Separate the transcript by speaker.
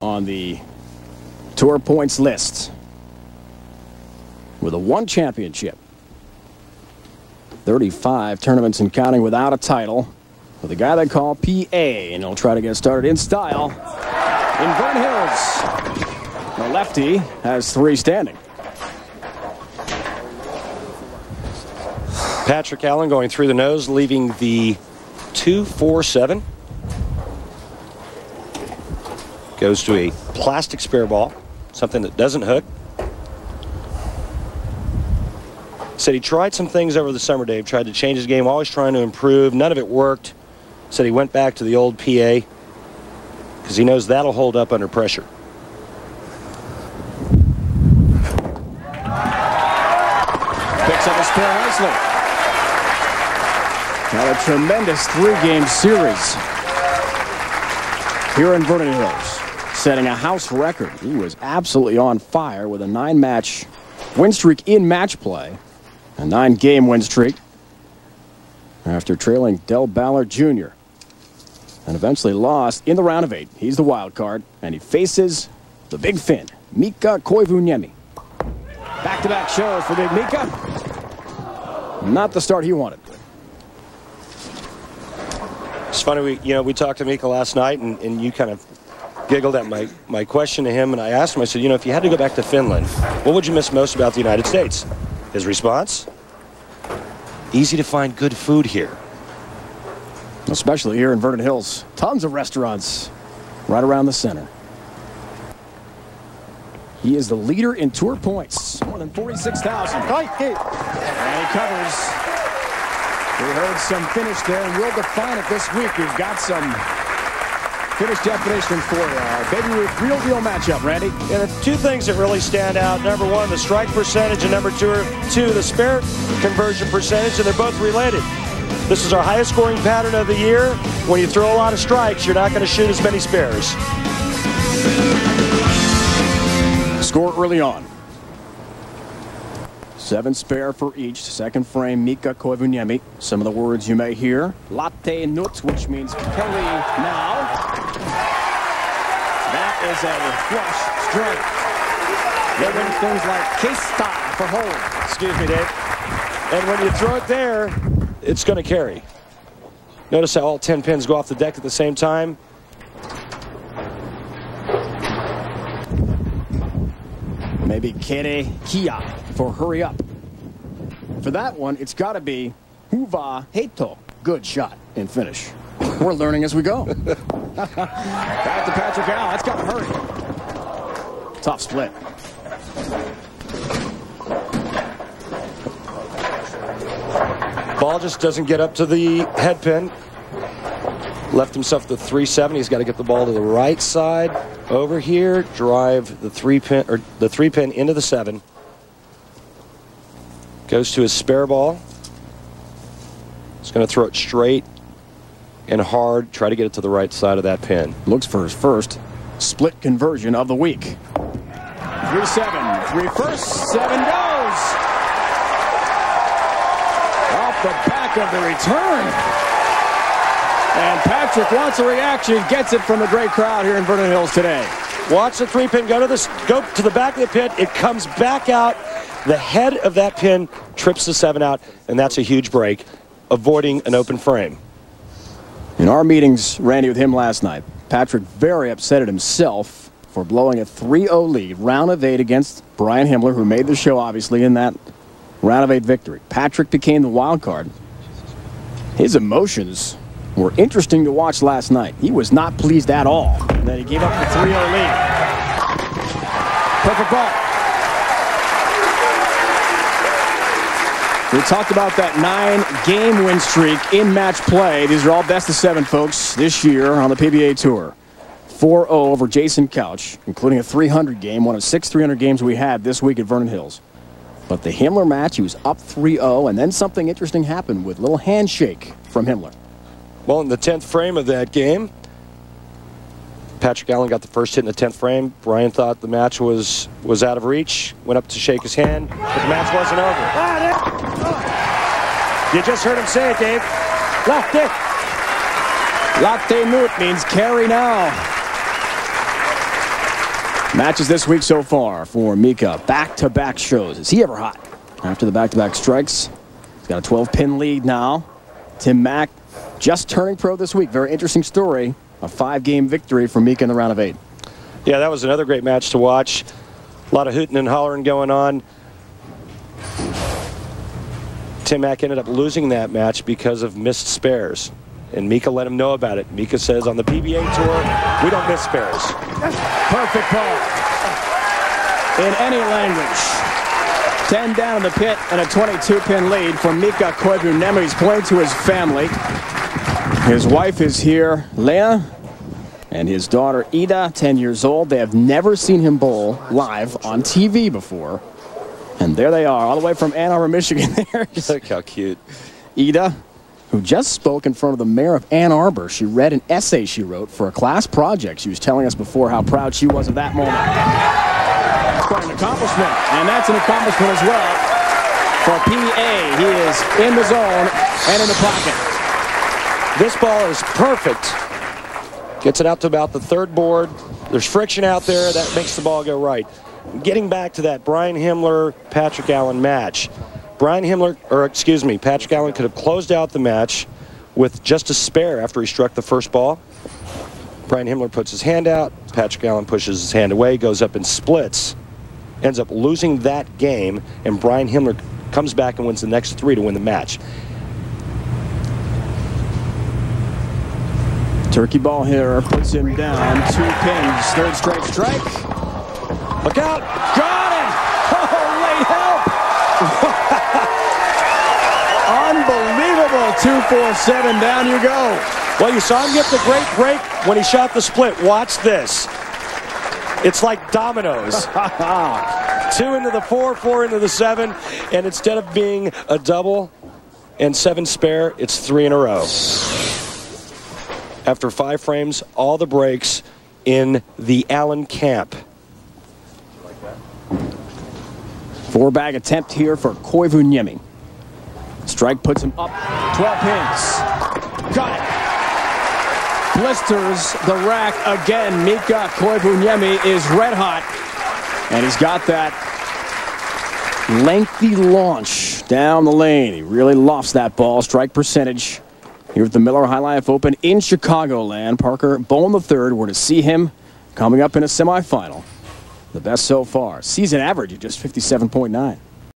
Speaker 1: on the tour points list with a 1 championship. 35 tournaments and counting without a title. With a guy they call PA, and he'll try to get started in style in Vernon-Hills. The lefty has 3 standing.
Speaker 2: Patrick Allen going through the nose, leaving the 2-4-7. Goes to a plastic spare ball, something that doesn't hook. Said he tried some things over the summer, Dave. Tried to change his game, always trying to improve. None of it worked. Said he went back to the old PA because he knows that'll hold up under pressure.
Speaker 1: Picks up a spare nicely. Now a tremendous 3-game series here in Vernon-Hills, setting a house record. He was absolutely on fire with a 9-match win streak in match play, a 9-game win streak after trailing Del Ballard Jr. and eventually lost in the round of 8. He's the wild card, and he faces the Big Finn, Mika Koivuniemi. Back-to-back shows for Big Mika. Not the start he wanted.
Speaker 2: It's funny, we talked to Mika last night, and you kind of giggled at my question to him, and I asked him, I said, if you had to go back to Finland, what would you miss most about the United States? His response? Easy to find good food here.
Speaker 1: Especially here in Vernon-Hills. Tons of restaurants right around the center. He is the leader in tour points. More than 46,000. And he covers. We heard some finish there, and we'll define it this week. We've got some finish definition for you. Baby Ruth, real deal matchup, Randy.
Speaker 2: Yeah, the 2 things that really stand out. Number 1, the strike percentage, and number 2, the spare conversion percentage, and they're both related. This is our highest scoring pattern of the year. When you throw a lot of strikes, you're not going to shoot as many spares.
Speaker 1: Score early on. 7 spare for each. Second frame, Mika Koivuniemi. Some of the words you may hear. Latte nut, which means Kelly now. That is a flush strike. Getting things like K-Star for hold.
Speaker 2: Excuse me, Dave. And when you throw it there, it's going to carry. Notice how all 10 pins go off the deck at the same time.
Speaker 1: Maybe Kere Kia for hurry up. For that one, it's got to be Huva Heito. Good shot and finish. We're learning as we go. Back to Patrick Allen. That's got to hurry. Tough split.
Speaker 2: Ball just doesn't get up to the head pin. Left himself the 3-7. He's got to get the ball to the right side. Over here, drive the 3-pin into the 7. Goes to his spare ball. He's going to throw it straight and hard. Try to get it to the right side of that pin.
Speaker 1: Looks for his first split conversion of the week. 3-7. 3 first. 7 goes. Off the back of the return. And Patrick wants a reaction, gets it from the great crowd here in Vernon-Hills today.
Speaker 2: Watch the 3-pin go to the back of the pin. It comes back out. The head of that pin trips the 7 out, and that's a huge break, avoiding an open frame.
Speaker 1: In our meetings, Randy, with him last night, Patrick very upset at himself for blowing a 3-0 lead, round of 8 against Brian Himmler, who made the show, obviously, in that round of 8 victory. Patrick became the wild card. His emotions were interesting to watch last night. He was not pleased at all that he gave up the 3-0 lead. Perfect ball. We talked about that 9-game win streak in match play. These are all best of 7, folks, this year on the PBA Tour. 4-0 over Jason Couch, including a 300 game, one of 6 300 games we had this week at Vernon-Hills. But the Himmler match, he was up 3-0, and then something interesting happened with a little handshake from Himmler.
Speaker 2: Well, in the 10th frame of that game, Patrick Allen got the first hit in the 10th frame. Brian thought the match was out of reach, went up to shake his hand, but the match wasn't over. You just heard him say it, Dave. Latte.
Speaker 1: Latte nut means carry now. Matches this week so far for Mika. Back-to-back shows. Is he ever hot? After the back-to-back strikes, he's got a 12-pin lead now. Tim Mack just turning pro this week. Very interesting story. A 5-game victory for Mika in the round of 8.
Speaker 2: Yeah, that was another great match to watch. A lot of hooting and hollering going on. Tim Mack ended up losing that match because of missed spares. And Mika let him know about it. Mika says on the PBA tour, we don't miss spares.
Speaker 1: Perfect ball. In any language. 10 down in the pit and a 22-pin lead for Mika Koivuniemi. He's playing to his family. His wife is here, Leah, and his daughter, Ida, 10 years old. They have never seen him bowl live on TV before. And there they are, all the way from Ann Arbor, Michigan.
Speaker 2: Look how cute.
Speaker 1: Ida, who just spoke in front of the mayor of Ann Arbor. She read an essay she wrote for a class project. She was telling us before how proud she was of that moment. That's quite an accomplishment, and that's an accomplishment as well for PBA. He is in the zone and in the pocket.
Speaker 2: This ball is perfect. Gets it out to about the third board. There's friction out there. That makes the ball go right. Getting back to that Brian Himmler, Patrick Allen match. Patrick Allen could have closed out the match with just a spare after he struck the first ball. Brian Himmler puts his hand out. Patrick Allen pushes his hand away, goes up and splits. Ends up losing that game, and Brian Himmler comes back and wins the next 3 to win the match.
Speaker 1: Turkey ball here puts him down. 2 pins, third straight strike.
Speaker 2: Look out!
Speaker 1: Got it! Oh, late help! Unbelievable. 2-4-7, down you go.
Speaker 2: Well, you saw him get the great break when he shot the split. Watch this. It's like dominoes. 2 into the 4, 4 into the 7, and instead of being a double and 7 spare, it's 3 in a row. After 5 frames, all the breaks in the Allen camp.
Speaker 1: 4-bag attempt here for Koivuniemi. Strike puts him up 12 pins. Got it. Blisters the rack again. Mika Koivuniemi is red hot. And he's got that lengthy launch down the lane. He really lofts that ball. Strike percentage here at the Miller High Life Open in Chicagoland. Parker Bowen III, we're to see him coming up in a semifinal. The best so far. Season average of just 57.9.